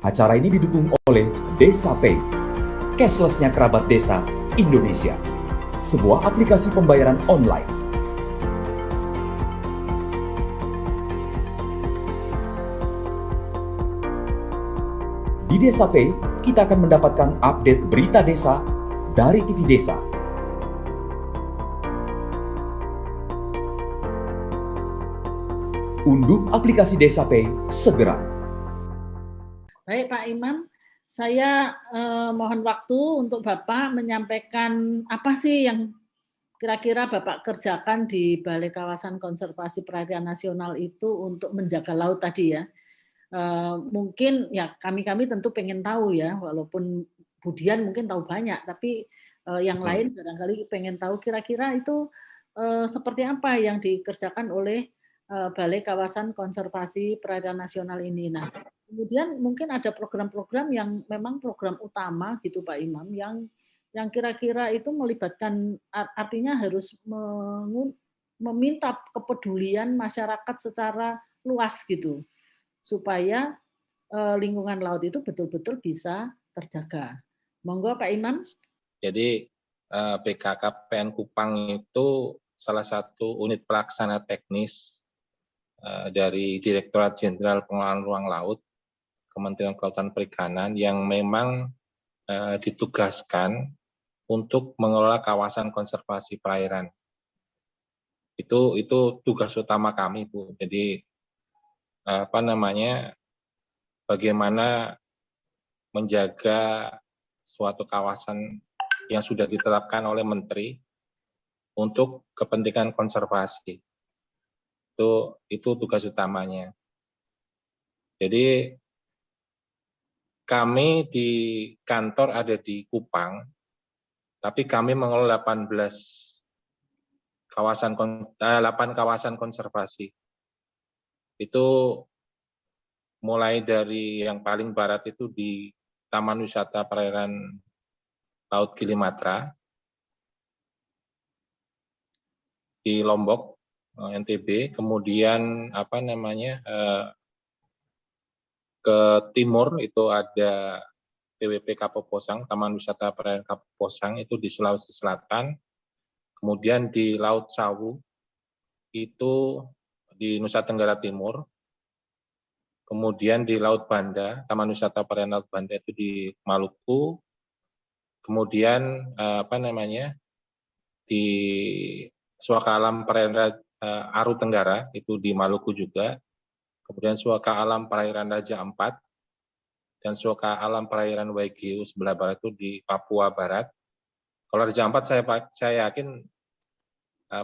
Acara ini didukung oleh Desa Pay, cashless-nya kerabat desa Indonesia, sebuah aplikasi pembayaran online. Di Desa Pay, kita akan mendapatkan update berita desa dari TV Desa. Unduh aplikasi Desa Pay segera. Baik Pak Imam, saya mohon waktu untuk Bapak menyampaikan apa sih yang kira-kira Bapak kerjakan di Balai Kawasan Konservasi Perairan Nasional itu untuk menjaga laut tadi ya. Mungkin ya kami tentu pengen tahu ya, walaupun Budian mungkin tahu banyak, tapi yang lain barangkali pengen tahu kira-kira itu seperti apa yang dikerjakan oleh Balai Kawasan Konservasi Perairan Nasional ini. Nah, kemudian mungkin ada program-program yang memang program utama gitu Pak Imam yang kira-kira itu melibatkan artinya harus meminta kepedulian masyarakat secara luas gitu supaya lingkungan laut itu betul-betul bisa terjaga. Monggo Pak Imam. Jadi BKKPN Kupang itu salah satu unit pelaksana teknis dari Direktorat Jenderal Pengelolaan Ruang Laut Kementerian Kelautan Perikanan yang memang ditugaskan untuk mengelola kawasan konservasi perairan. Itu tugas utama kami, Bu. Jadi bagaimana menjaga suatu kawasan yang sudah ditetapkan oleh Menteri untuk kepentingan konservasi. Itu tugas utamanya. Jadi kami di kantor ada di Kupang, tapi kami mengelola 8 kawasan konservasi. Itu mulai dari yang paling barat itu di Taman Wisata Perairan Laut Gilimatra, di Lombok, NTB, kemudian ke timur itu ada TWP Kapoposang, Taman Wisata Perairan Kapoposang itu di Sulawesi Selatan, kemudian di Laut Sawu itu di Nusa Tenggara Timur, kemudian di Laut Banda, Taman Wisata Perairan Laut Banda itu di Maluku, kemudian di Suaka Alam Perairan Aru Tenggara itu di Maluku juga, kemudian Suaka Alam Perairan Raja Ampat, dan Suaka Alam Perairan Waigeo sebelah barat itu di Papua Barat. Kalau Raja Ampat saya yakin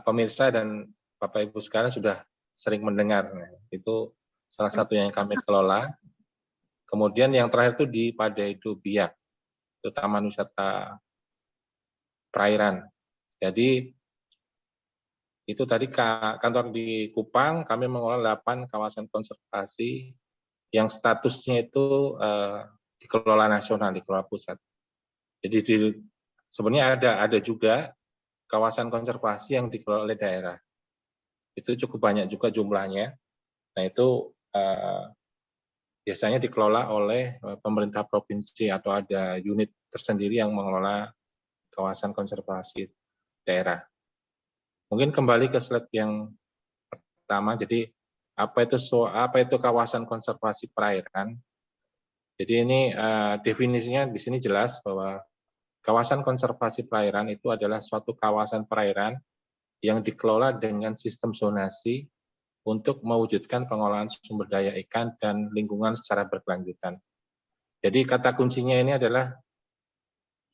pemirsa dan Bapak Ibu sekalian sudah sering mendengar. Itu salah satu yang kami kelola. Kemudian yang terakhir itu di Padaido Biak, itu Taman Wisata Perairan. Jadi itu tadi kantor di Kupang, kami mengelola 8 kawasan konservasi yang statusnya itu dikelola nasional, dikelola pusat. Jadi sebenarnya ada juga kawasan konservasi yang dikelola oleh daerah. Itu cukup banyak juga jumlahnya. Nah itu biasanya dikelola oleh pemerintah provinsi atau ada unit tersendiri yang mengelola kawasan konservasi daerah. Mungkin kembali ke slide yang pertama. Jadi apa itu kawasan konservasi perairan? Jadi ini definisinya di sini jelas bahwa kawasan konservasi perairan itu adalah suatu kawasan perairan yang dikelola dengan sistem zonasi untuk mewujudkan pengolahan sumber daya ikan dan lingkungan secara berkelanjutan. Jadi kata kuncinya ini adalah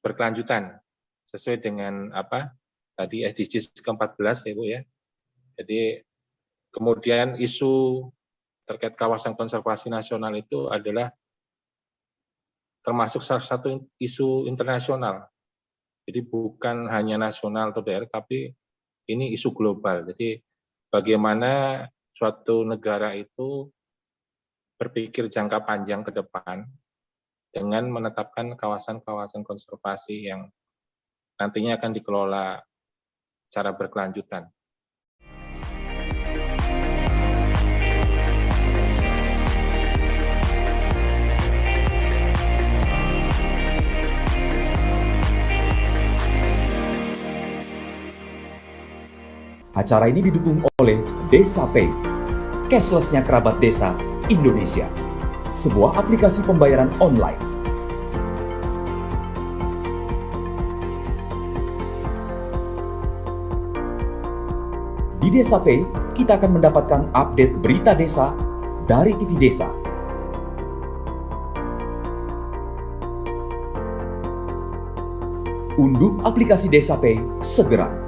berkelanjutan sesuai dengan tadi SDGs ke-14 ya Bu ya. Jadi kemudian isu terkait kawasan konservasi nasional itu adalah termasuk salah satu isu internasional. Jadi bukan hanya nasional atau daerah, tapi ini isu global. Jadi bagaimana suatu negara itu berpikir jangka panjang ke depan dengan menetapkan kawasan-kawasan konservasi yang nantinya akan dikelola secara berkelanjutan. Acara ini didukung oleh Desa Pay, cashless-nya kerabat desa Indonesia, sebuah aplikasi pembayaran online. Di Desa Pay, kita akan mendapatkan update berita desa dari TV Desa. Unduh aplikasi Desa Pay segera.